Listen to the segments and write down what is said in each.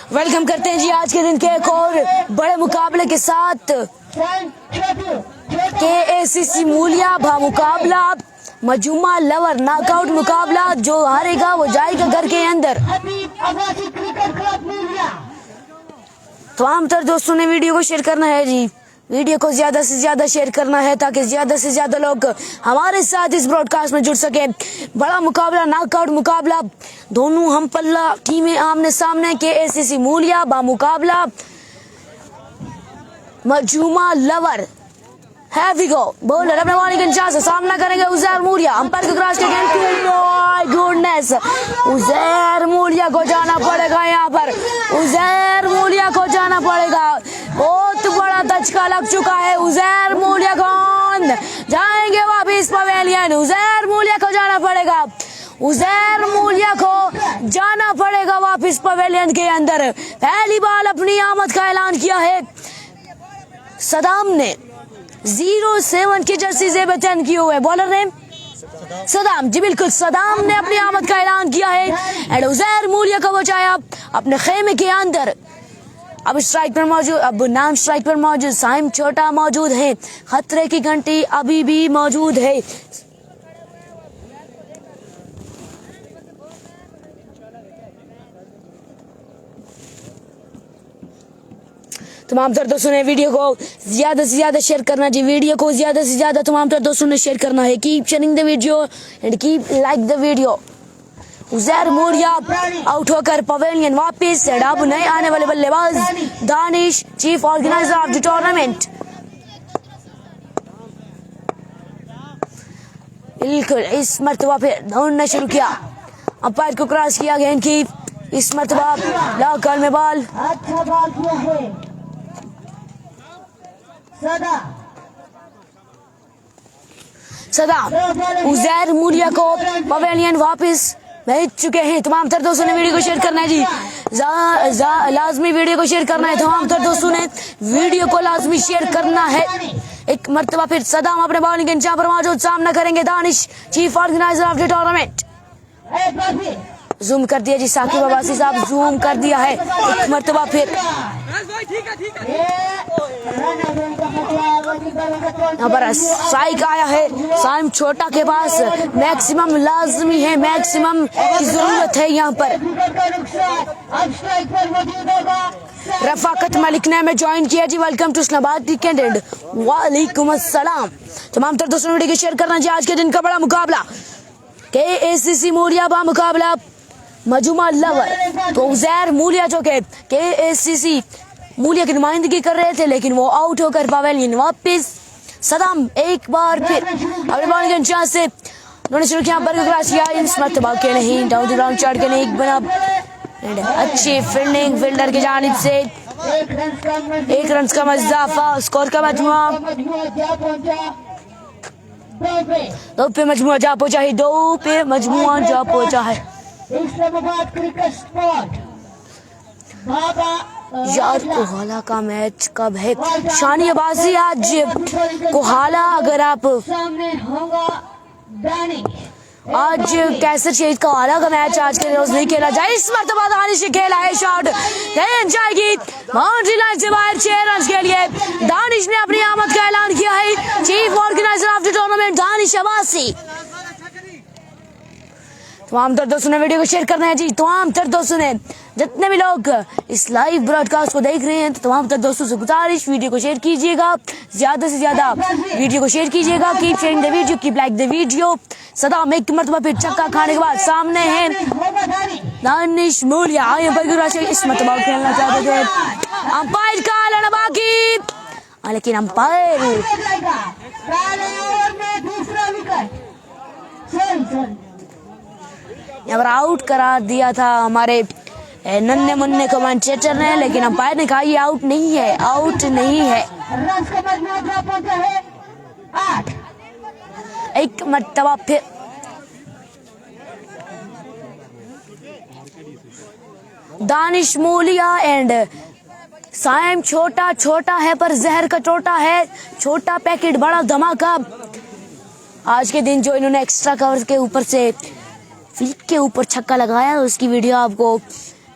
Welcome करते हैं जी आज के दिन के एक और बड़े मुकाबले के साथ। KACC मूलिया भा मुकाबला मजूमा लवर नॉकआउट मुकाबला। जो हारेगा वो जाएगा घर के अंदर। तमाम तर दोस्तों ने वीडियो को शेयर करना है जी। वीडियो को ज्यादा से ज्यादा शेयर करना है ताकि ज्यादा से ज्यादा लोग हमारे साथ इस ब्रॉडकास्ट में जुड़ सके। बड़ा मुकाबला, नॉकआउट मुकाबला, दोनों हम पल्ला टीमें आमने सामने। KACC मूलिया बा मुकाबला मजूमा लवर। Have we go. बॉलर अपने बॉलिंग अंदाज से सामना करेंगे उजैर मूलिया। अंपायर को क्रॉस के गेंद, माय गुडनेस, उजैर मूलिया को जाना पड़ेगा। यहाँ पर उजैर मूलिया को जाना पड़ेगा। बहुत बड़ा धचका लग चुका है। उजैर मूलिया कौन जाएंगे वापिस पवेलियन। उजैर मूलिया को जाना पड़ेगा। उजैर मूलिया को जाना पड़ेगा वापिस पवेलियन के अंदर। पहली बार अपनी आमद का ऐलान किया है सदाम ने। 07 की जर्सी जेब 10 की हुए बॉलर ने सदाम जी, बिल्कुल सदाम ने अपनी आमद का ऐलान किया है। एंड उजैर मूलिया को बचाया अपने खेमे के अंदर। अब स्ट्राइक पर मौजूद, अब नाम स्ट्राइक पर मौजूद साइम छोटा मौजूद है। खतरे की घंटी अभी भी मौजूद है। तमाम तर दोस्तों ने वीडियो को ज्यादा से ज्यादा शेयर करना जी। वीडियो को ज्यादा से ज्यादा तमाम तर दोस्तों ने शेयर करना है। Keep sharing the video and keep like the video. Uzair Mulia out होकर पवेलियन वापिस। अब नए आने वाले बल्लेबाज Danish, chief organiser of the tournament. बिल्कुल इस मर्तबा फिर दौड़ना शुरू किया। अंपायर को क्रॉस किया गेंद की। इस मर्तबा लॉकल में बॉल। अच्छा बॉल किया है सदाम उजैर मूलिया को पवेलियन वापिस भेज चुके हैं। तमाम तर दोस्तों ने वीडियो को शेयर करना है जी। लाजमी वीडियो को शेयर करना है। तमाम तर दोस्तों ने वीडियो को लाजमी शेयर करना है। एक मर्तबा फिर सदाम अपने बॉलिंग के पर मौजूद सामना करेंगे Danish, chief organiser of the tournament. Zoom कर दिया जी साकिब अब्बासी साहब, जूम कर दिया है। एक मर्तबा फिर यहाँ पर स्ट्राइक आया है साइम छोटा के पास। मैक्सिमम लाजमी है, मैक्सिमम की जरूरत है यहाँ पर। रफाकत मलिक ने हमें ज्वाइन किया जी। Welcome to Islamabad weekend. वालेकुम अस्सलाम। तमाम तर दोस्तों वीडियो को शेयर करना जी। आज के दिन का बड़ा मुकाबला KACC मूलिया बा मुकाबला मजूमा लवर। तो उजैर मूलिया जो के KACC मूलिया की नुमाइंदगी कर रहे थे लेकिन वो आउट होकर पवेलियन वापिस। सदाम एक बार फिर अपने बॉलिंग के चांस से उन्होंने शुरू किया। पर क्रॉस किया इस मर्तबा के नहीं, डाउन द ग्राउंड चढ़ के नहीं बना। अच्छी फील्डिंग फील्डर की जानिब से। एक रन का इजाफा, स्कोर का मजमुआ 2 पे मजमुआ जा पहुंचा है। 2 पे मजमुआ जा पहुंचा है। इस्लामाबाद क्रिकेट स्पॉट यार कोहाला का मैच कब है? शानी अब्बासी आज कोहाला, अगर आप सामने होगा आज कैसर शहीद कोहाला का मैच आज के रोज नहीं खेला जाए। इस मर्तबा दानिश ने खेला है शॉट, जाएगी बाउंड्री लाइन से बाहर 6 रन के लिए। दानिश ने अपनी आमद का ऐलान किया है। Chief organiser of the tournament Danish Abbasi. तमाम तर दोस्तों ने वीडियो को शेयर करना है जी। तमाम तर दोस्तों ने, जितने भी लोग इस लाइव ब्रॉडकास्ट को देख रहे हैं, तो तमाम तर दोस्तों से गुजारिश वीडियो को शेयर कीजिएगा, ज्यादा से ज्यादा वीडियो को शेयर कीजिएगा। Keep sharing the video, keep like the video. Saddam एक मर्तबा फिर छक्का खाने के बाद सामने है दानिश मूलिया। आए पर इस मर्तबा खेलना चाहते थे। अंपायर का ऐलान बाकी, लेकिन अंपायर यहाँ पर आउट करार दिया था हमारे नन्हे मुन्ने कमेंटेटर ने, लेकिन अंपायर ने कहा ये आउट नहीं है, आउट नहीं है। एक मर्तबा फिर दानिश मूलिया एंड साइम छोटा। छोटा है पर जहर का टोटा है। छोटा पैकेट बड़ा धमाका। आज के दिन जो इन्होंने एक्स्ट्रा कवर के ऊपर से फील्ड के ऊपर छक्का लगाया, उसकी वीडियो आपको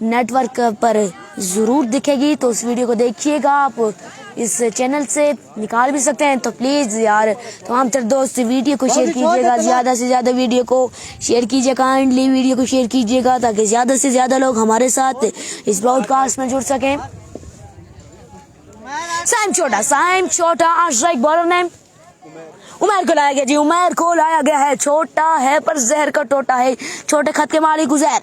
नेटवर्क पर ज़रूर दिखेगी, तो उस वीडियो को देखिएगा। आप इस चैनल से निकाल भी सकते हैं, तो प्लीज़ यार तमाम तर दोस्त वीडियो को शेयर कीजिएगा, ज़्यादा से ज़्यादा वीडियो को शेयर कीजिए, काइंडली वीडियो को शेयर कीजिएगा ताकि ज़्यादा से ज़्यादा लोग हमारे साथ इस ब्रॉडकास्ट में जुड़ सकें। साइम छोटा आश्रय बॉलर नेम उमर को लाया गया जी, उमर को लाया गया है। छोटा है पर जहर का टोटा है, छोटे खत के मालिक उजैर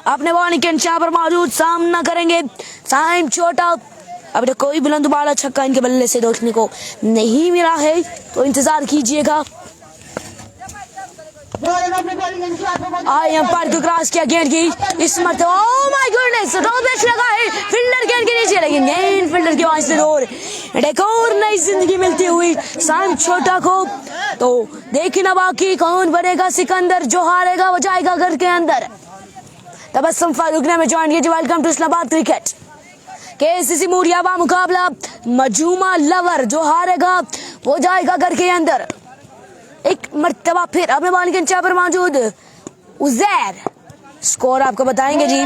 अपने बॉलिंग के इंचा पर मौजूद, सामना करेंगे साइम छोटा। अब तक कोई बुलंद बाला छक्का इनके बल्ले से देखने को नहीं मिला है, तो इंतजार कीजिएगा। अंपायर को क्रॉस किया गेंद की इस मरतबा, ओह माय गॉडनेस, ड्रॉप बैच लगा है फील्डर गेंद के नीचे, लेकिन गेंद फील्डर के वहां से दूर। एक और नई जिंदगी मिलती हुई साइम छोटा को, तो देखना बाकी कौन बनेगा सिकंदर, जो हारेगा वो जाएगा घर के अंदर। तबस्सुम फारूक ने ज्वाइन किया। Welcome to Islamabad cricket. KCC मूरिया का मुकाबला मजूमा लवर, जो हारेगा वो जाएगा घर के अंदर। एक मर्तबा फिर अपने बॉलिंग के इंचा पर मौजूद उजैर, स्कोर आपको बताएंगे जी,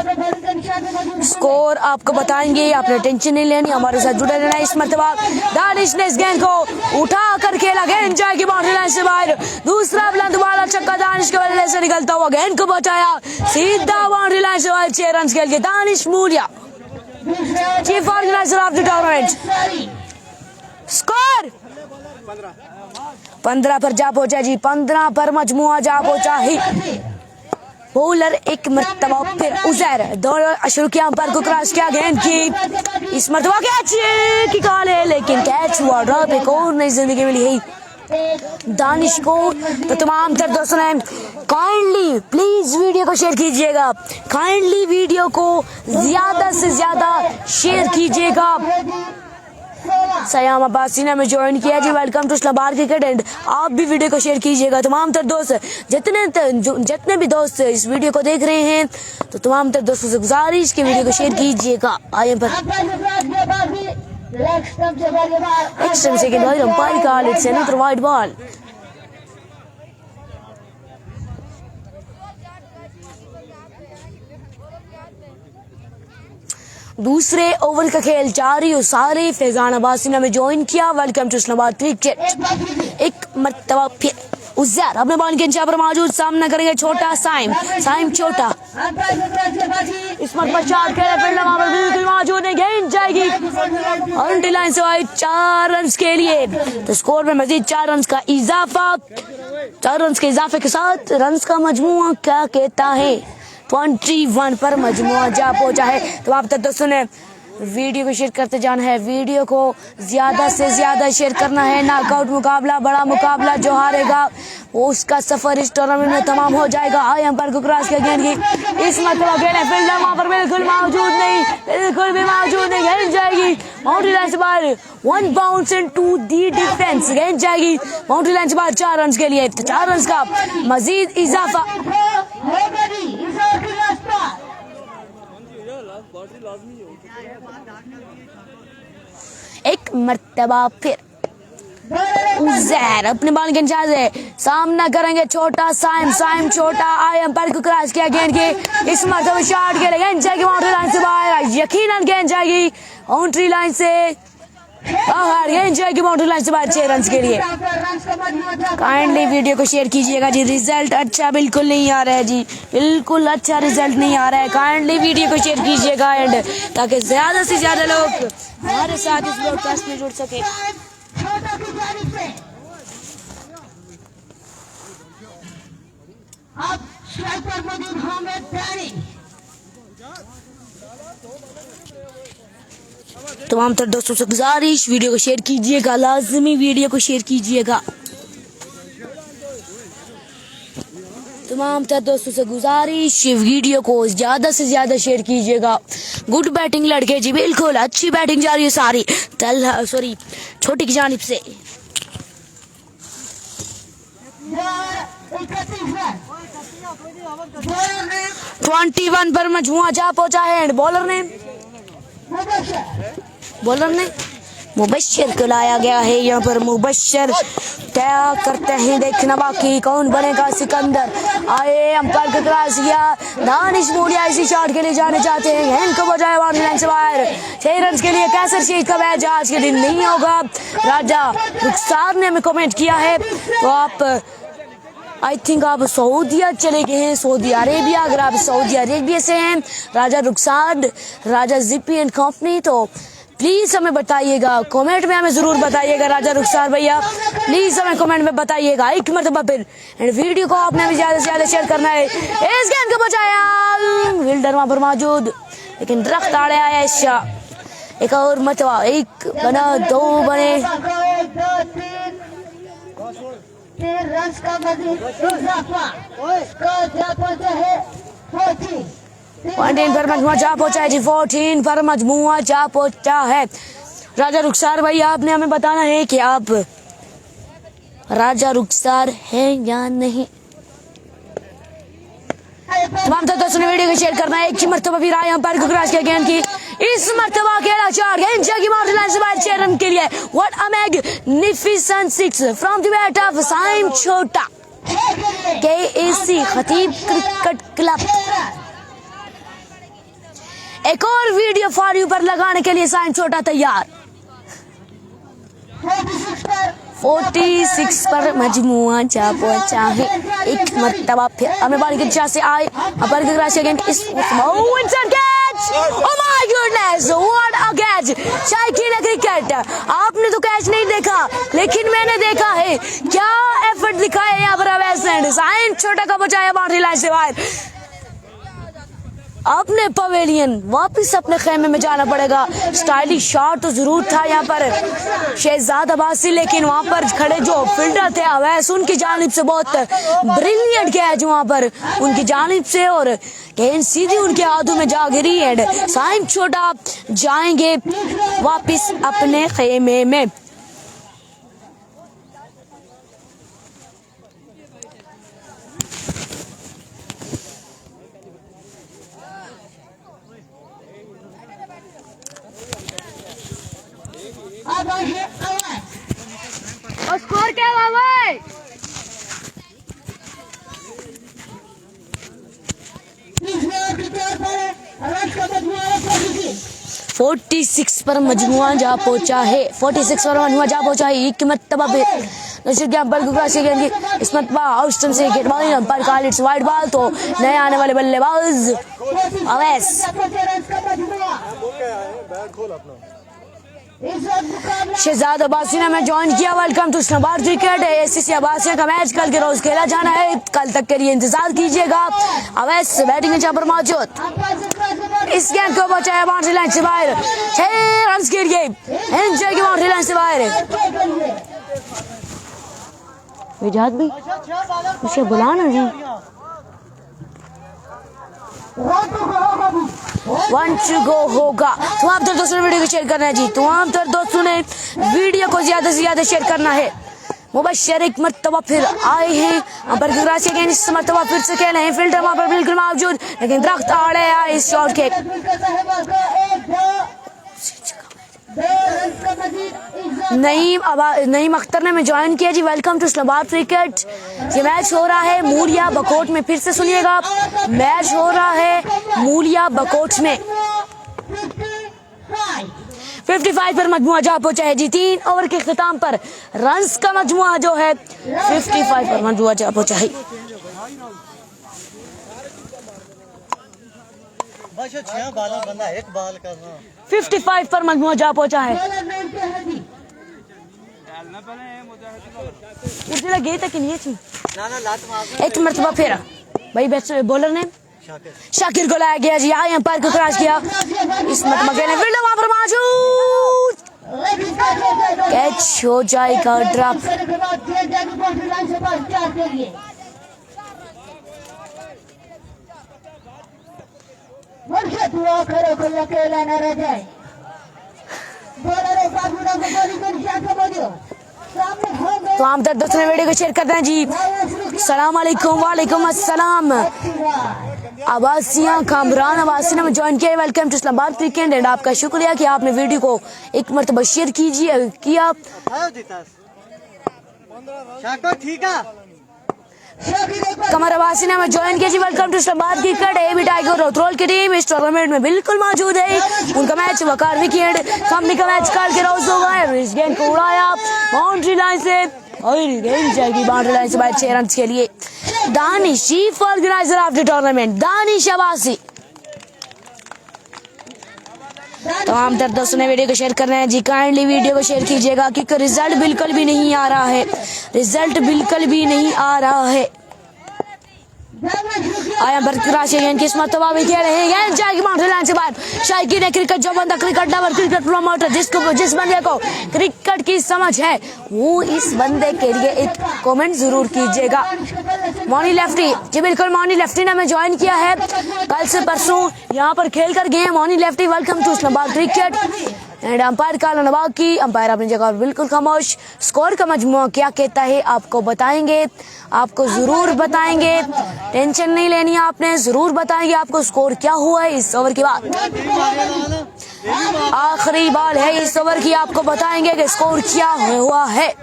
स्कोर आपको बताएंगे, आपने टेंशन नहीं लेनी, हमारे साथ जुड़े रहना। इस मर्तबा दानिश ने इस गेंद को उठा कर खेला, गेंद जाएगी बाउंड्री लाइन से बाहर। दूसरा बुलंद बाला छक्का दानिश के बल्ले से निकलता हुआ गेंद को बचाया, सीधा बाउंड्री लाइन से बाहर। 6 रन खेल के Danish Muria chief organiser of the tournament. Score 15 पर जा पहुंचा जी, 15 पर मजमुआ जा पहुंचा ही। बॉलर एक मर्तबा फिर उजैर, दोनों शुरू किया, अंपायर को क्रॉस किया, गेंद की इस मर्तबा कैच की कॉल है, लेकिन कैच हुआ, ड्रॉप। एक और नई जिंदगी मिली है दानिश को। तो तमाम तर दोस्तों ने काइंडली प्लीज वीडियो को शेयर कीजिएगा, काइंडली वीडियो को ज्यादा से ज्यादा शेयर कीजिएगा। सयाम अब्बासी ने हमें ज्वाइन किया जी, welcome to Islamabad cricket. And आप भी वीडियो को शेयर कीजिएगा। तमाम तर दोस्त जितने भी दोस्त इस वीडियो को देख रहे हैं, तो तमाम तर दोस्तों से गुजारिश कि वीडियो को शेयर कीजिएगा। आइए पर एक्शन सेकंड भाई अंपायर का इट्स अनदर वाइड बॉल। दूसरे ओवर का खेल जारी और सारे फैजान अब्बासी ने हमें ज्वाइन किया। Welcome to Islamabad cricket. एक मर्तबा फिर उजैर अपने बॉल के इंचा पर मौजूद, सामना करेंगे छोटा साइम छोटा। इस मर्तबा चार खेले फील्डर वहां पर बिल्कुल मौजूद है, गेंद जाएगी बाउंड्री लाइन से बाहर। 4 रन के लिए, तो स्कोर में मजीद 4 रन का इजाफा। 4 रन के इजाफे के साथ रन का मजमुआ क्या कहता है, 21 पर मजमुआ जा पहुंचा है। तो आप तक दोस्तों ने वीडियो को शेयर करते जाना है, वीडियो को ज्यादा से ज्यादा शेयर करना है। नॉकआउट मुकाबला, बड़ा मुकाबला, जो हारेगा वो उसका सफर इस टूर्नामेंट में तमाम हो जाएगा। आई अंपायर को क्रॉस किया गेंद की इस मतलब गेंद फील्डर वहां पर बिल्कुल मौजूद नहीं, बिल्कुल भी मौजूद नहीं, गेंद जाएगी बाउंड्री लाइन से बाहर। 1 बाउंस इनटू दी डिफेंस, गेंद जाएगी बाउंड्री लाइन से बाहर 4 रन के लिए। 4 रन का मजीद इजाफा। एक मर्तबा फिर उजैर अपने बॉल के इंचार्ज है, सामना करेंगे छोटा साइम छोटा। आई अंपायर को क्रॉस किया गेंद के इस मर्तबा शॉट के लिए, गेंद जाएगी बाउंड्री लाइन से बाहर। यकीनन गेंद जाएगी बाउंड्री लाइन से बाहर, गेंद जाएगी बाउंड्री लाइन से बाहर 6 रन के लिए। काइंडली वीडियो को शेयर कीजिएगा जी, रिजल्ट अच्छा बिल्कुल नहीं आ रहा है जी, बिल्कुल अच्छा रिजल्ट नहीं आ रहा है। काइंडली वीडियो को शेयर कीजिएगा एंड ताकि ज्यादा से ज्यादा लोग हमारे साथ इस ब्रॉडकास्ट में जुड़ सके। तमाम तर दोस्तों से गुजारिश वीडियो को शेयर कीजिएगा, लाजमी वीडियो को शेयर कीजिएगा। तमाम तर दोस्तों से गुजारिश वीडियो को ज्यादा से ज्यादा शेयर कीजिएगा। गुड बैटिंग लड़के जी, बिल्कुल अच्छी बैटिंग जा रही है सारी छोटी की जानिब से। 21 पर मजमुआ जा पहुंचा है। बॉलर ने मुबश्शिर को लाया गया है यहाँ पर। मुबश्शिर तय करते हैं, देखना बाकी कौन बनेगा सिकंदर। आए अंपायर को क्रॉस किया, दानिश मूलिया इसी शॉट के लिए जाने चाहते हैं, हैंड को बजाय बाउंड्री लाइन से बाहर। 6 रन के लिए कैसर शीट का मैच आज के दिन नहीं होगा। राजा रुखसार ने हमें कमेंट किया है, तो आप आई थिंक आप सऊदीया चले गए हैं, सऊदी अरेबिया। अगर आप सऊदी अरेबिया से हैं, राजा रुखसार, राजा जिपी एंड कंपनी, तो प्लीज हमें बताइएगा, कमेंट में हमें जरूर बताइएगा। राजा रुखसार भैया प्लीज हमें कमेंट में बताइएगा एक मरतबा फिर। एंड वीडियो को आपने भी ज्यादा से ज्यादा शेयर करना है। इस गेंद को बचाया, विल्डर वहां पर मौजूद, लेकिन रफ्त आड़े आया इसका। एक और मरतबा, एक बना, 2 बने, 3 रन का मजीद इजाफा, स्कोर जा पहुंचा है 14। 14 पर मजमुआ जा पहुंचा है जी, 14 पर मजमुआ जा पहुंचा है। राजा रुखसार भाई आपने हमें बताना है कि आप राजा रुखसार हैं या नहीं। तमाम दोस्तों ने वीडियो को शेयर करना है। एक ही मरतबा फिर आए अंपायर को क्रॉस किया गेंद की, इस मरतबा खेला 4 गेंद की बाउंड्री लाइन से बाहर 6 रन के लिए। What a magnificent 6 from the bat of Saim छोटा, KAC खतीब क्रिकेट क्लब। एक और वीडियो फॉर यू पर लगाने के लिए साइम छोटा तैयार। 46 पर मजमुआ जा पहुंचा है। एक मरतबा फिर हमें बाल की चाह से आए अपर के क्रॉस अगेन, इस catch, oh my goodness, what a catch. शायकीन क्रिकेट, आपने तो कैच नहीं देखा, लेकिन मैंने देखा है। क्या एफर्ट दिखाया है यहाँ पर अवैध। साइम छोटा का बचाया बाउंड्री लाइन से बाहर। अपने पवेलियन वापस अपने खेमे में जाना पड़ेगा। स्टाइलिश शॉट तो जरूर था यहाँ पर शहजाद अब्बासी, लेकिन वहां पर खड़े जो फील्डर थे अवैस, उनकी जानिब से बहुत ब्रिलियंट कैच वहां पर उनकी जानिब से, और गेंद सीधी उनके हाथों में जा गिरी। एंड साइम छोटा जाएंगे वापस अपने खेमे में। और स्कोर क्या हुआ भाई? 46 पर मजमुआ जा पहुंचा है। 46 पर मजमुआ जा पहुंचा है। एक मरतबा पे नसीर के अंपायर को क्रॉस किया गया कि इस मरतबा आउटस्टंप से get ball, umpire call it's wide ball. तो नए आने वाले बल्लेबाज अवैस। शहजाद अब्बासी ने ज्वाइन किया। Welcome to Islamabad cricket. ACC Abbasia का मैच कल के रोज खेला जाना है, कल तक के लिए इंतजार कीजिएगा। अवैस बैटिंग में पर मौजूद, इस गेंद को बचाया बाउंड्री लाइन से बाहर। 6 रन के लिए की बाउंड्री लाइन से बाहर। विजात भाई मुझे बुलाना जी। 1 to go होगा। तमाम तर दोस्तों ने वीडियो को शेयर करना है जी। तमाम तर दोस्तों ने वीडियो को ज्यादा से ज्यादा शेयर करना है। मुबश्शिर एक मरतबा फिर आए हैं अंपायर की क्रॉस अगेन, इस मरतबा फिर से खेले हैं। फील्डर वहां पर बिल्कुल मौजूद, लेकिन दरख्त आड़े आए इस शॉट के। नईम अख्तर ने ज्वाइन किया जी। Welcome to Islamabad cricket. ये मैच हो रहा है मूलिया बकोट में, फिर से सुनिएगा, मैच हो रहा है मूलिया बकोट में। 55 पर मजमुआ जा पहुंचा है जी। 3 ओवर के खिताम पर रन्स का मजमुआ जो है 55 पर मजमुआ जा पहुंचा है। 55 पर मजमुआ जा पहुंचा है। गए तक एक मरतबा फिर भाई बॉलर ने शाकिर को लाया गया जी। आए अंपायर को क्रॉस किया, इस मरतबा खेले फील्डर वहां पर मौजूद, कैच हो जाएगा ड्रॉप। तो आम तर दोस्तों ने वीडियो को शेयर करते हैं जी। सलाम अलैकुम, वालेकुम अस्सलाम। अब्बासिया कामरान अब्बासी ने ज्वाइन किया। Welcome to Islamabad cricket and आपका शुक्रिया कि आपने वीडियो को एक मरतबा शेयर किया। कमर अब्बासी ने ज्वाइन किया जी। Welcome to Islamabad cricket. A B tiger रोथरोल की टीम इस टूर्नामेंट में बिल्कुल मौजूद है। उनका मैच वकार विकेट कंपनी का मैच काल के रोज होगा। इस गेंद को उड़ाया बाउंड्री लाइन से और गेंद जाएगी बाउंड्री लाइन से बाद 6 रन के लिए। Danish chief organiser of the tournament Danish Abbasi. तमाम तर दोस्तों ने वीडियो को शेयर करना है जी। काइंडली वीडियो को शेयर कीजिएगा क्योंकि रिजल्ट बिल्कुल भी नहीं आ रहा है। रिजल्ट बिल्कुल भी नहीं आ रहा है। आया बरकरार गेंद किस मरतबा भी खेल रहे हैं। जाएगी बाउंड्री लाइन से बाहर। शायकी ने क्रिकेट जो बंदा क्रिकेट लवर क्रिकेट प्रमोटर जिस बंदे को क्रिकेट की समझ है वो इस बंदे के लिए एक कमेंट जरूर कीजिएगा। मॉनी लेफ्टी जी बिल्कुल मॉनी लेफ्टी ने हमें ज्वाइन किया है। कल से परसों यहाँ पर खेल कर गए मॉनी lefty. Welcome to Islamabad cricket and umpire Kala Nawab की अंपायर अपनी जगह बिल्कुल खामोश। स्कोर का मजमूआ क्या कहता है आपको बताएंगे, आपको जरूर बताएंगे। टेंशन नहीं लेनी है आपने, जरूर बताएंगे आपको स्कोर क्या हुआ है इस ओवर के बाद। आखिरी बॉल है इस ओवर की, आपको बताएंगे कि स्कोर क्या हुआ है।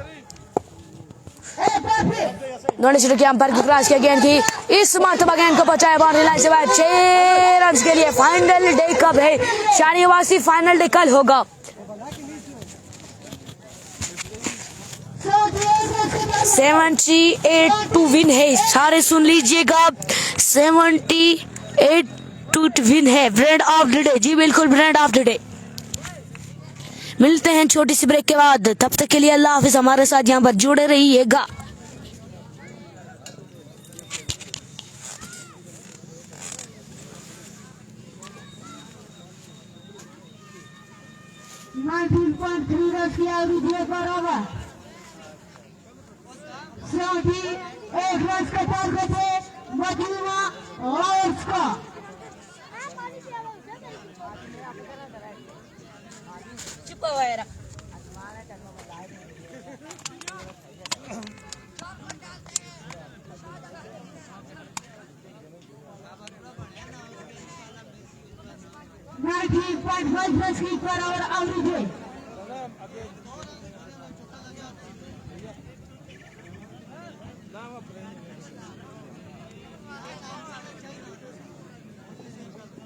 दोनों शुरू किया अंपायर की क्रॉस किया गेंद की इस मरतबा गेंद को बचाया बाउंड्री लाइन से बाहर। 6 रन के लिए। फाइनल डे कब है शानी अब्बासी? फाइनल डे कल होगा। 78 टू विन है। सारे सुन लीजिएगा 78 टू विन है। ब्रांड ऑफ द डे जी बिल्कुल ब्रांड ऑफ द डे। मिलते हैं छोटी सी ब्रेक के बाद, तब तक के लिए अल्लाह हाफिज। हमारे साथ यहाँ पर जुड़े रहिएगा।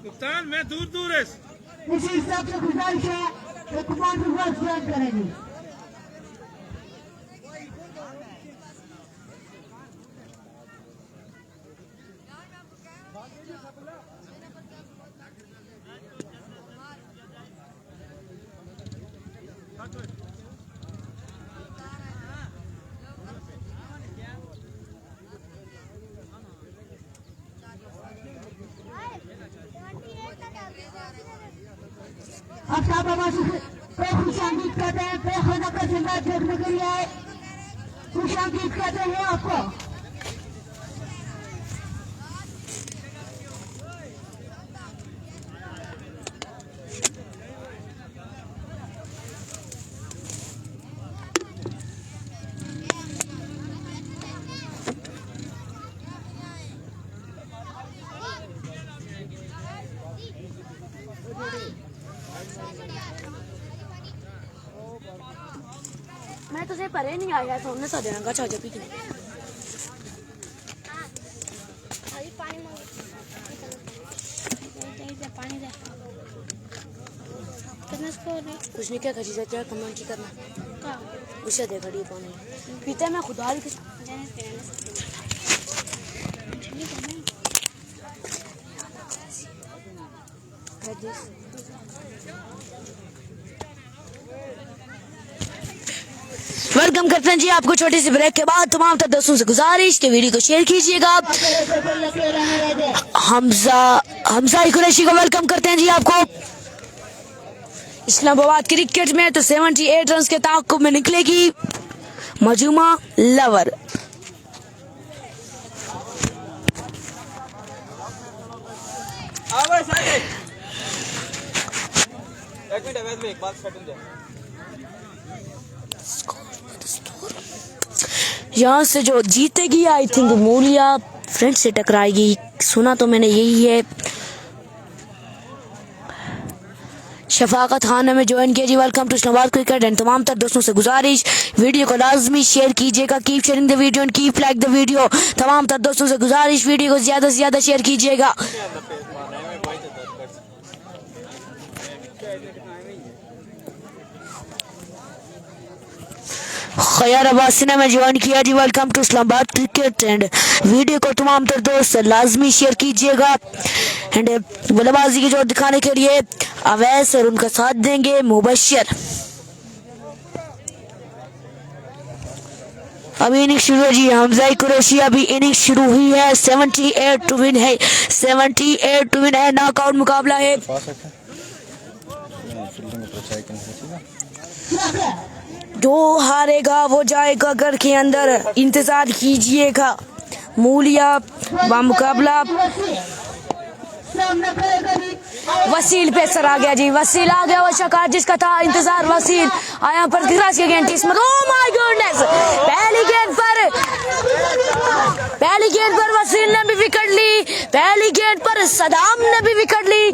कप्तान मैं दूर है। इसी हिसाब से गुजारिश है कि कमांडर वर्क ज्वाइन करेंगे। आफ्ताब अब्बासी को खुशामदीद कहते हैं। बेखुदा का जिंदा देखने के लिए खुशामदीद कहते हैं आपको। मैं तुझे परे नहीं आया सोने सा देना का चाचा पी के कुछ नहीं क्या खची जाता है कमेंट ही करना उसे दे घड़ी पानी पीते मैं खुदा भी वेलकम करते हैं जी आपको छोटी सी ब्रेक के बाद। तमाम तर दोस्तों से गुजारिश के वीडियो को शेयर कीजिएगा। हमजा कुरैशी को वेलकम करते हैं जी आपको इस्लामाबाद क्रिकेट में। तो 78 रन के ताक़ुब में निकलेगी मजूमा लवर। एक बात यहाँ से जो जीतेगी आई थिंक मूलिया फ्रेंड से टकराएगी। सुना तो मैंने यही है। शफाकत खान ने में ज्वाइन किया जी। Welcome to Islamabad cricket. And तमाम तर दोस्तों से गुजारिश, वीडियो को लाजमी शेयर कीजिएगा। Keep sharing the video and keep like the video. तमाम तर दोस्तों से गुजारिश, वीडियो को ज्यादा से ज्यादा शेयर कीजिएगा। खैर अब्बासी ने में ज्वाइन किया जी। Welcome to Islamabad cricket. And video को तमाम तर दोस्त लाजमी शेयर कीजिएगा। एंड बल्लेबाजी की जोर दिखाने के लिए अवैस और उनका साथ देंगे मुबश्शिर। अभी इनिंग शुरू है जी। हमजा कुरैशी अभी इनिंग शुरू हुई है। 78 टू विन है, 78 टू विन है। नॉकआउट मुकाबला है। जो हारेगा वो जाएगा घर के अंदर। इंतजार कीजिएगा। मूलिया बामुकाबला वसील पे सर आ गया जी। वसील आ गया। वो शकार जिसका था इंतजार, वसील आया पर क्रॉस के गेंद इसमें। ओह माय गॉडनेस, पहली गेंद पर वसील ने भी विकेट ली। पहली गेंद पर सदाम ने भी विकेट ली।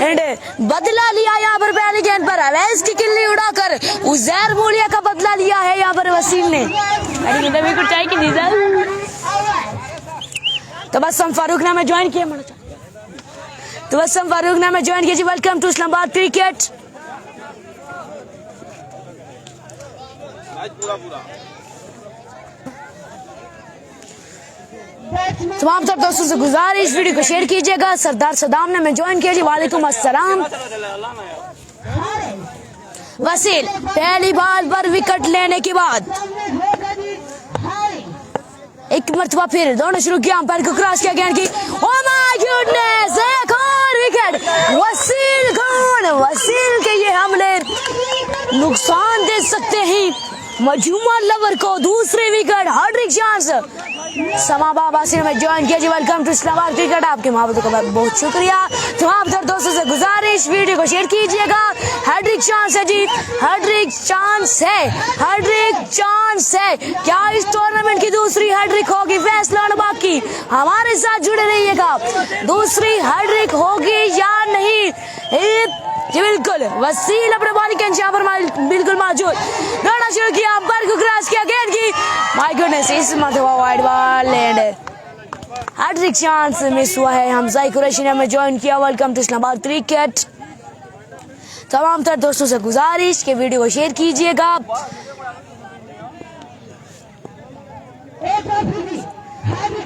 एंड बदला लिया यहाँ पर पहली गेंद पर अवैस की किल्ली उड़ाकर उजैर मूलिया का बदला लिया है यहाँ पर वसील ने। विकेट चाहिए कि नहीं सर? तबस्सुम फारूक ने में ज्वाइन किया। तबस्सुम फारूक ने में ज्वाइन किया जी। Welcome to Islamabad cricket. तमाम सब दोस्तों से गुजारिश, वीडियो को शेयर कीजिएगा। सरदार सदाम ने में ज्वाइन किया जी। वालेकुम अस्सलाम। वसील पहली बॉल पर विकेट लेने के बाद एक मरतबा फिर दौड़ना शुरू किया। अंपायर को क्रॉस किया गेंद की। ओह माय गॉडनेस, एक और विकेट। वसील खान, वसील के ये हमले नुकसान दे सकते हैं मजूमा लवर को। दूसरे विकेट, हैट्रिक चांस। समाबा बासी ने ज्वाइन किया जी। Welcome to Islamabad cricket. आपके मोहब्बत का बहुत शुक्रिया। तमाम तर दोस्तों से गुजारिश, वीडियो को शेयर कीजिएगा। हैट्रिक चांस है जी, हैट्रिक चांस है, हैट्रिक चांस है। क्या इस टूर्नामेंट की दूसरी हैट्रिक होगी? फैसला होना बाकी। हमारे साथ जुड़े रहिएगा। दूसरी हैट्रिक होगी या नहीं जी? बिल्कुल। वसील अपने बॉलिंग के यहाँ पर बिल्कुल मौजूद। दौड़ना शुरू किया। अंपायर को क्रॉस किया गेंद की। माय गॉडनेस, इस मरतबा wide ball and hat-trick chance miss हुआ है। हमजा कुरैशी ने में ज्वाइन किया। Welcome to Islamabad cricket. तमाम तर दोस्तों से गुजारिश के वीडियो को शेयर कीजिएगा।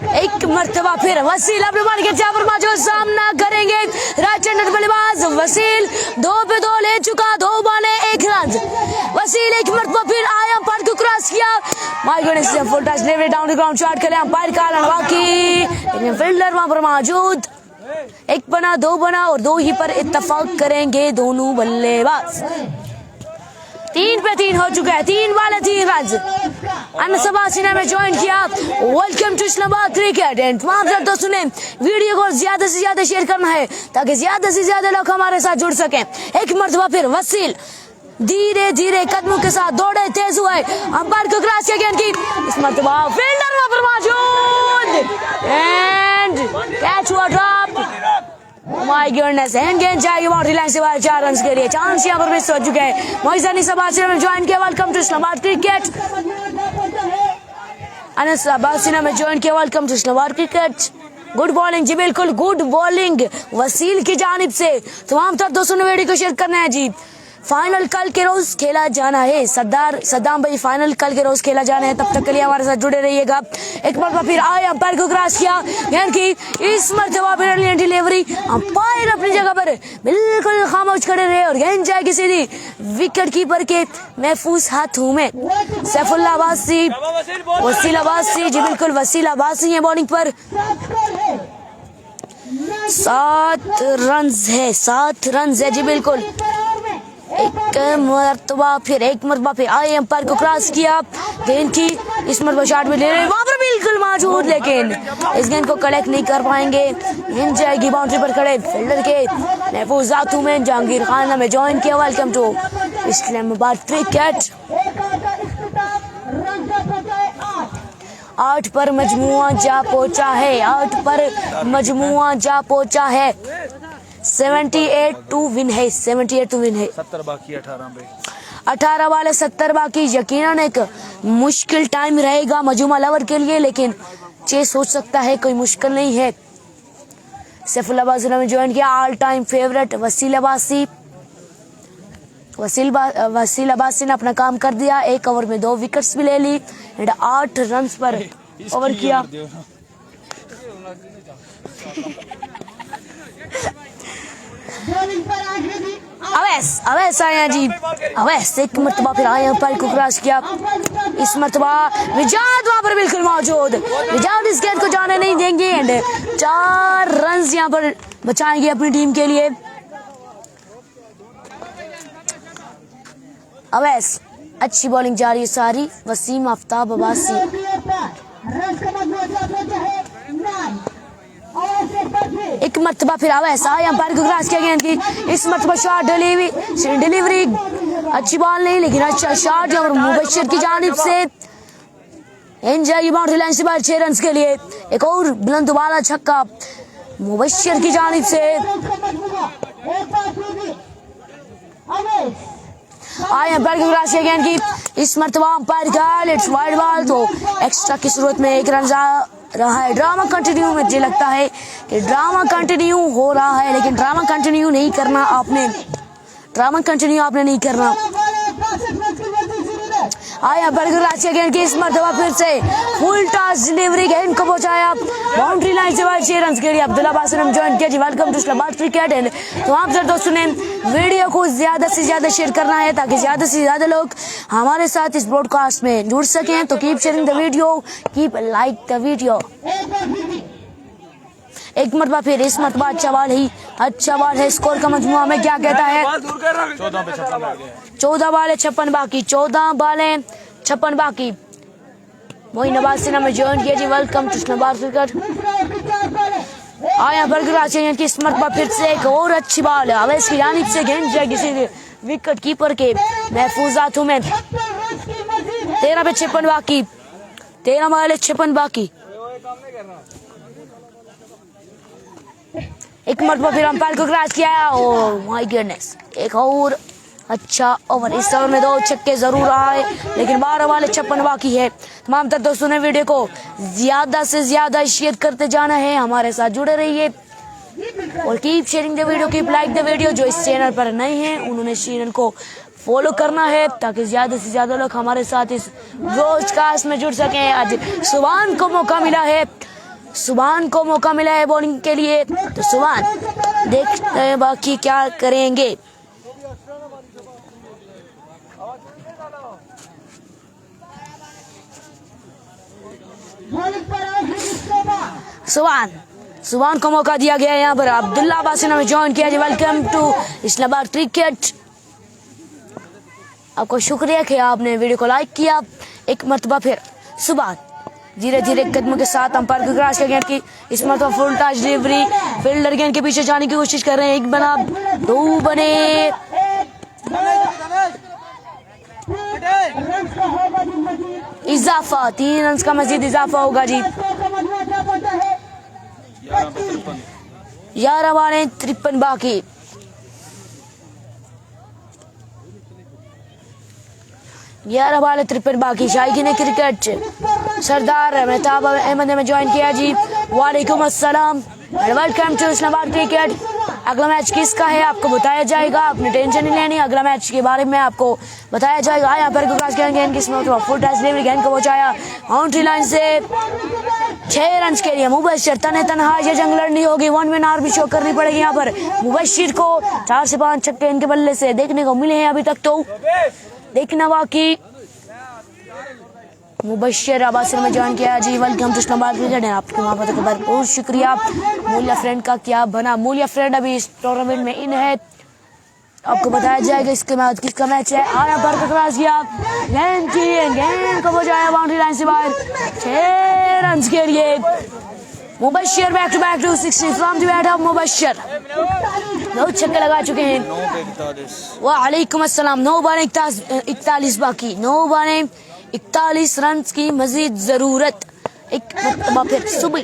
एक मरतबा फिर वसील अपने बॉल के यहाँ पर मौजूद। सामना करेंगे राइट हैंडेड बल्लेबाज वसील। 2 पे 2 ले चुका, 2 बॉले 1 रन। वसील एक मरतबा फिर आया, अंपायर को क्रॉस किया। My goodness, full touch delivery down the ground shot खेले अंपायर का ऐलान बाकी। लेकिन फील्डर वहां पर मौजूद। 1 बना 2 बना और 2 ही पर इत्तेफाक करेंगे दोनों बल्लेबाज। 3 पे 3 हो चुका है। 3 बॉल 3 रन। अनस अब्बासी ने में ज्वाइन किया। Welcome to Islamabad cricket. And तमाम दोस्तों ने वीडियो को ज्यादा से ज्यादा शेयर करना है ताकि ज्यादा से ज्यादा लोग हमारे साथ जुड़ सकें। एक मरतबा फिर वसील धीरे धीरे कदमों के साथ दौड़े, तेज हुए। अंपायर को क्रॉस किया गेंद की। इस मरतबा फील्डर वहां पर मौजूद एंड कैच हुआ ड्रॉप। माय गॉडनेस, एंड गेंद जाएगी बाउंड्री लाइन से बाहर 4 रन के लिए। चांस यहाँ पर मिस हो चुके हैं। मोइज़ अब्बासी ने ज्वाइन किया। Welcome to Islamabad cricket. Anas Abbasi ने ज्वाइन किया। Welcome to Islamabad cricket. Good bowling जी, बिल्कुल गुड बॉलिंग वसील की जानिब से। तमाम तर दोस्तों ने वीडियो को शेयर करना है जी। फाइनल कल के रोज खेला जाना है। सरदार सद्दाम भाई, फाइनल कल के रोज खेला जाना है। तब तक के लिए हमारे साथ जुड़े रहिएगा। एक मरतबा फिर आए, अंपायर को क्रॉस किया गेंद की। इस मरतबा फिर डिलीवरी। अंपायर अपनी जगह पर बिल्कुल खामोश खड़े रहे और गेंद जाएगी सीधी विकेट कीपर के महफूज हाथों में। सैफुल्लाह अब्बासी, वसील अब्बासी जी, बिल्कुल वसील अब्बासी है बॉलिंग पर। 7 रन है, 7 रन है जी, बिल्कुल। एक मरतबा फिर आए, अंपायर को क्रॉस किया गेंद की। इस मरतबा शॉट में ले रहे, वहां पर बिल्कुल मौजूद, लेकिन इस गेंद को कलेक्ट नहीं कर पाएंगे। गेंद जाएगी बाउंड्री पर खड़े फील्डर के महफूज हाथों में। जहांगीर खान ने ज्वाइन किया। Welcome to Islamabad cricket. 8 पर मजमुआ जा पहुंचा है, 8 पर मजमुआ जा पहुंचा है। 78 टू विन है, 78 टू विन है। 70 बाकी 18 पे 18 वाले 70 बाकी। यकीनन एक मुश्किल टाइम रहेगा मजमुआ लवर के लिए, लेकिन चेस हो सकता है, कोई मुश्किल नहीं है। सैफुल अब्बासी ने ज्वाइन किया। All time favourite Wasil Abbasi. Wasil Abbasi ने अपना काम कर दिया। 1 ओवर में 2 विकेट्स भी ले ली एंड 8 रन पर ओवर किया। बॉलिंग पर आगे भी अवैस आया जी। अवैस एक मरतबा फिर आए अंपायर को क्रॉस किया। इस मरतबा विजाद वहां पर बिल्कुल मौजूद। विजाद इस गेंद को जाने नहीं देंगे एंड 4 रन यहाँ पर बचाएंगे अपनी टीम के लिए। अवैस अच्छी बॉलिंग जारी है सारी। वसीम आफ्ताब अब्बासी एक मरतबा फिर अवैस आए अंपायर को क्रॉस किया गेंद की। इस मरतबा शॉट डिलीवरी अच्छी बॉल नहीं, लेकिन अच्छा शॉट और मुबश्शिर की जानिब से इन जाएगी बाउंड्री लाइन से बाहर 6 रन के लिए। एक और बुलंद वाला छक्का मुबश्शिर की जानिब से। आए अंपायर को क्रॉस किया गेंद की। इस मरतबा अंपायर का लेट्स वाइड बॉल, तो एक्स्ट्रा की सूरत में 1 रन रहा है। ड्रामा कंटिन्यू, मुझे लगता है कि ड्रामा कंटिन्यू हो रहा है, लेकिन ड्रामा कंटिन्यू नहीं करना आपने, ड्रामा कंटिन्यू आपने नहीं करना। आया बर्गर राशिया गेंद की। इस मरतबा फिर से फुल टॉस डिलीवरी, गेंद को पहुंचाया बाउंड्री लाइन से बाहर 6 रन के लिए। अब्दुल्ला अब्बासी ने ज्वाइन किया जी। Welcome to Islamabad cricket and तो आप सर दोस्तों ने वीडियो को ज्यादा से ज्यादा शेयर करना है ताकि ज्यादा से ज्यादा लोग हमारे साथ इस ब्रॉडकास्ट में जुड़ सकें। तो keep sharing the video, keep like the video. एक मरतबा फिर इस मरतबा अच्छा बॉल है। स्कोर का मजमुआ में क्या कहता है? 14 पे 56 बाकी 14 बालें 56 बाकी। 14 बालें 56 बाकी। मोइन अब्बासी ने ज्वाइन किया जी। Welcome to Islamabad cricket. आया बर्गर राशिया की। इस मरतबा फिर से एक और अच्छी बॉल है। अवैस की जानिब से गेंद जाएगी सीधे विकेट कीपर के महफूजातों में। 13 पे 56 बाकी। 13 बालें 56 बाकी। एक मरतबा फिर अंपायर को क्रॉस किया। ओह माय गॉडनेस, एक और अच्छा ओवर। इस ओवर में 2 छक्के जरूर रहा है, लेकिन 12 वाले 56 बाकी है। तमाम तर दोस्तों ने वीडियो को ज्यादा से ज्यादा शेयर करते जाना है, हमारे साथ जुड़े रहिए और keep sharing the video, keep like the video. जो इस चैनल पर नए हैं उन्होंने चैनल को फॉलो करना है ताकि ज्यादा से ज्यादा लोग हमारे साथ इस ब्रॉडकास्ट में जुड़ सकें। आज सुभान को मौका मिला है बॉलिंग के लिए, तो सुभान देखते हैं बाकी क्या करेंगे। सुभान को मौका दिया गया है। यहाँ पर अब्दुल्ला अब्बासी ने ज्वाइन किया जी। Welcome to Islamabad cricket. आपको शुक्रिया कि आपने वीडियो को लाइक किया। एक मरतबा फिर सुभान धीरे धीरे कदमों के साथ अंपायर को क्रॉस किया गेंद की। इस मरतबा फुल टॉस डिलीवरी, फील्डर गेंद के पीछे जाने की कोशिश कर रहे हैं। 1 बना 2 बने। इजाफा 3 रन का मजीद इजाफा होगा जी। 11 बालें 53 बाकी। 11 बालें 53 बाकी। शायकीन क्रिकेट सरदार मेहताब अहमद ने ज्वाइन किया जी। वालेकुम अस्सलाम, वेलकम टू इस्लामाबाद क्रिकेट। अगला मैच किसका है आपको बताया जाएगा, आपने टेंशन नहीं लेनी, अगला मैच के बारे में आपको बताया जाएगा। यहाँ पर क्रॉस गेंद किस्मत फुल टॉस डिलीवरी, गेंद को पहुंचाया बाउंड्री लाइन से 6 रन के लिए। मुबश्शिर तन्हा ये जंग लड़नी होगी, 1 मैन आर्मी शो करनी पड़ेगी। यहाँ पर मुबश्शिर को 4 से 5 छक्के इनके बल्ले से देखने को मिले हैं अभी तक, तो देखना बाकी। मुबश्शिर अब्बासी में ज्वाइन किया जी। Welcome to Islamabad cricket. आपके वहाँ पर बहुत शुक्रिया। मूल्या फ्रेंड का क्या बना? मूल्या फ्रेंड अभी इस टूर्नामेंट में इन है, आपको बताया जाएगा इसके बाद किसका मैच है। आया पर क्रॉस किया, गेंद को बजाया बाउंड्री लाइन से बाहर 6 रन के लिए। Mubashir back to 60 from the bat of Mubashir. 2 छक्के लगा चुके हैं। वालेकुम अस्सलाम। 9 बालें 41 बाकी। 9 बालें 41 रन की मजीद जरूरत। एक मरतबा फिर सुबह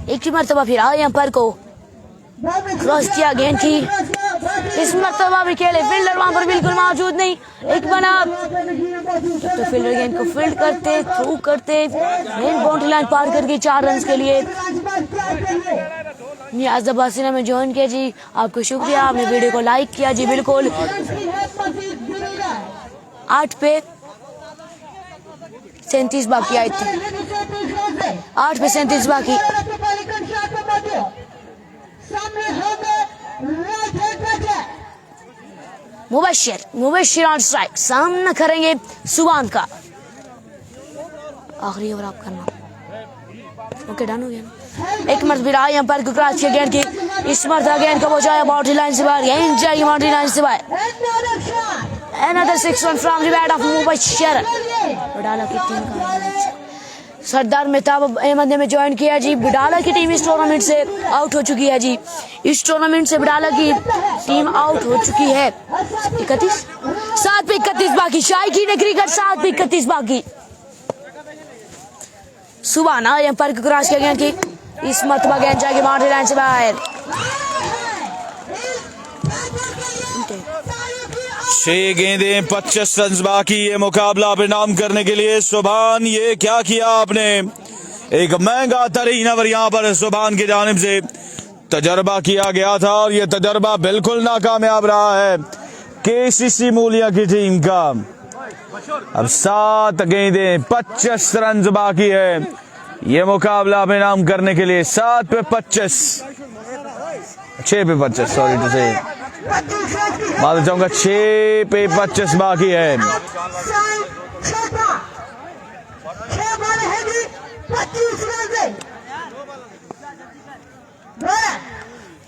एक मरतबा फिर आए अंपायर को क्रॉस किया गेंद की। इस मरतबा भी खेले, फील्डर वहां पर बिल्कुल मौजूद नहीं। एक बना तो फील्डर गेंद को फील्ड करते, थ्रू करते, मेन बाउंड्री लाइन पार करके 4 रन के लिए नियाज अब्बासी ने हमें ज्वाइन किया जी। आपको शुक्रिया, आपने वीडियो को लाइक किया जी। बिल्कुल 8 पे 37 बाकी आई थी, 8 पे 37 बाकी। मुबशिर ऑन स्ट्राइक, सामना करेंगे सुबान का। आखिरी ओवर आप करना। ओके, डन हो गया ना। एक मरतबा आई अंपायर को क्रॉस किया गेंद की। इस मरतबा गेंद को पहुंचाया बाउंड्री लाइन से बाहर, गेंद जाएगी बाउंड्री लाइन से बाहर। Another 6 run from the bat of Mubashir. बुडाला की टीम का सरदार मेहताब अहमद ने ज्वाइन किया जी। बुडाला की टीम इस टूर्नामेंट से आउट हो चुकी है जी। इस टूर्नामेंट से बुडाला की टीम आउट हो चुकी है। 7 पे 31 बाकी। शायकी ने क्रिकेट 7 पे 31 बाकी। सुबह ना अंपायर को क्रॉस किया गेंद की। इस मरतबा गेंद जाएगी बाउंड्री लाइन से बाहर। 6 गेंदें 25 रन बाकी। ये मुकाबला परिणाम करने के लिए सुभान, ये क्या किया आपने। एक महंगा तरीन ओवर यहाँ पर सुभान की जानिब से तजर्बा किया गया था और ये तजर्बा बिल्कुल नाकामयाब रहा है केसीसी मूलिया की टीम का। अब 7 गेंदें 25 रन बाकी है। ये मुकाबला परिणाम करने के लिए 7 पे 25, 6 पे 25, सॉरी टू से मालूम चाहूंगा, 6 पे 25 बाकी है।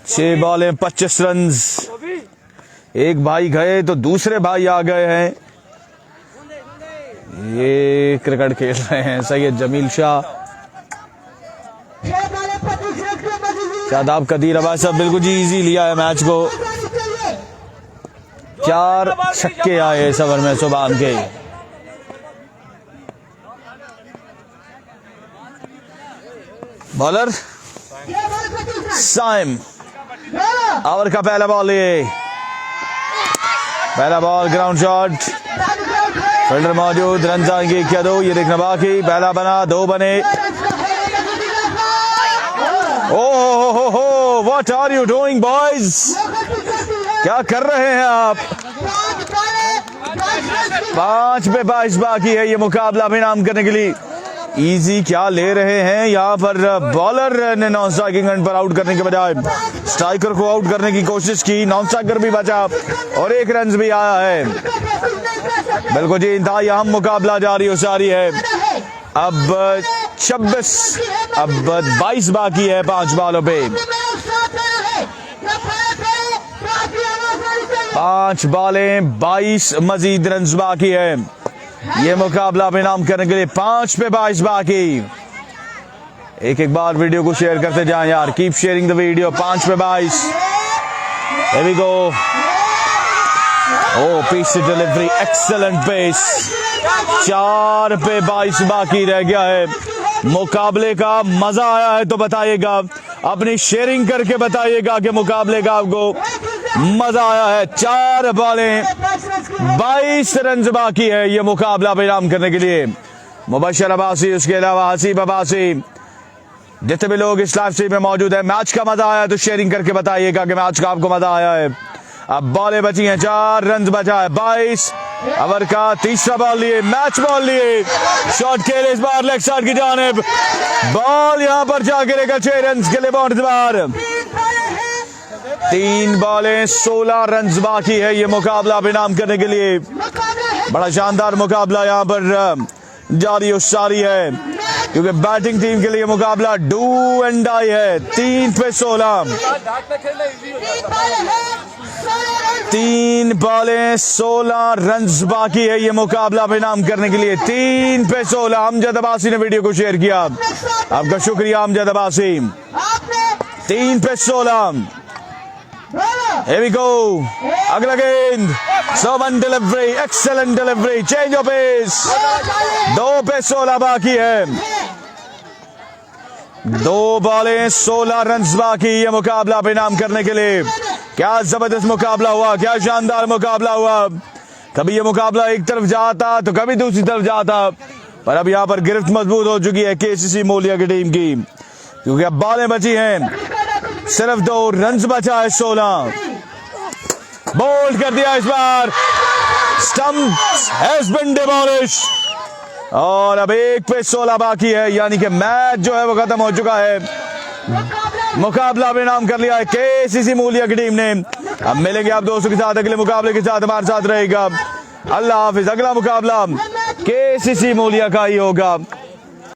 6 बॉलें 25 रन। एक भाई गए तो दूसरे भाई आ गए हैं। ये क्रिकेट खेल रहे हैं सैयद जमील शाह, शादाब कदीर अब्बास साहब। बिल्कुल जी इजी लिया है मैच को। 4 छक्के आए इस ओवर में सुभान के। बॉलर साइम, ओवर का पहला बॉल, ये पहला बॉल ग्राउंड शॉट, फील्डर मौजूद, रन आएंगे क्या 2, ये देखना बाकी। पहला बना, 2 बने। ओह, what are you doing boys, क्या कर रहे हैं आप। 5 पे 22 बाकी है। ये मुकाबला परिणाम करने के लिए इजी क्या ले रहे हैं यहाँ पर। बॉलर ने नॉन स्ट्राइकिंग एंड पर आउट करने के बजाय स्ट्राइकर को आउट करने की कोशिश की। नॉन स्ट्राइकर भी बचा और 1 रन भी आया है। बिल्कुल जी इंतहाई अहम मुकाबला जारी है। अब 22 बाकी है 5 बॉलों पे। 5 बॉलें 22 मजीद रन बाकी है। ये मुकाबला परिणाम करने के लिए 5 पे 22 बाकी। एक बार वीडियो को शेयर करते जाएं यार, कीप शेयरिंग द वीडियो। 5 पे 22। Here we go. Pace delivery, excellent pace. 4 पे 22 बाकी रह गया है। मुकाबले का मजा आया है तो बताइएगा, अपनी शेयरिंग करके बताइएगा कि मुकाबले का आपको मजा आया है। 4 बॉलें 22 रन बाकी है। ये मुकाबला परिणाम करने के लिए मुबशिर अब्बासी, उसके अलावा हसीब अब्बासी, जितने भी लोग इस लाइव स्ट्रीम में मौजूद है, मैच का मजा आया तो शेयरिंग करके बताइएगा कि मैच का आपको मजा आया है। अब बॉलें बची हैं, 4 रन बचा है। 22 ओवर का तीसरा बॉल लिए, मैच बॉल लिए, शॉट खेले इस बार लेग साइड की जानिब। बॉल यहां पर जाके लेकर 6 रन के लिए बाउंड्री बाहर। 3 बॉलें 16 रन बाकी है। ये मुकाबला परिणाम करने के लिए बड़ा शानदार मुकाबला यहां पर जारी है, क्योंकि बैटिंग टीम के लिए मुकाबला डू एंड डाई है। 3 पे 16, 3 बॉलें 16 रन बाकी है। ये मुकाबला परिणाम करने के लिए 3 पे 16। अमजद अब्बासी ने वीडियो को शेयर किया, आपका शुक्रिया अमजद अब्बासी। 3 पे 16। Here we go. अगला गेंद, सोमन delivery, excellent delivery, change of pace. 2 पे 16 बाकी है, 2 बॉलें 16 रन बाकी ये मुकाबला परिणाम करने के लिए। क्या जबरदस्त मुकाबला हुआ, क्या शानदार मुकाबला हुआ। कभी ये मुकाबला एक तरफ जाता तो कभी दूसरी तरफ जाता, पर अब यहाँ पर गिरफ्त मजबूत हो चुकी है केसीसी मोलिया की टीम की, क्योंकि अब बॉलें बची हैं, सिर्फ 2 रन बचा है। 16 बोल्ड कर दिया इस बार, स्टंप हैज बीन डिमोलिश्ड और अब 1 पे 16 बाकी है, यानी कि मैच जो है वो खत्म हो चुका है। मुकाबला परिणाम कर लिया है केसीसी मोलिया की टीम ने। अब मिलेंगे आप दोस्तों के साथ अगले मुकाबले के साथ, हमारे साथ रहेगा। अल्लाह हाफिज। अगला मुकाबला केसीसी मोलिया का ही होगा।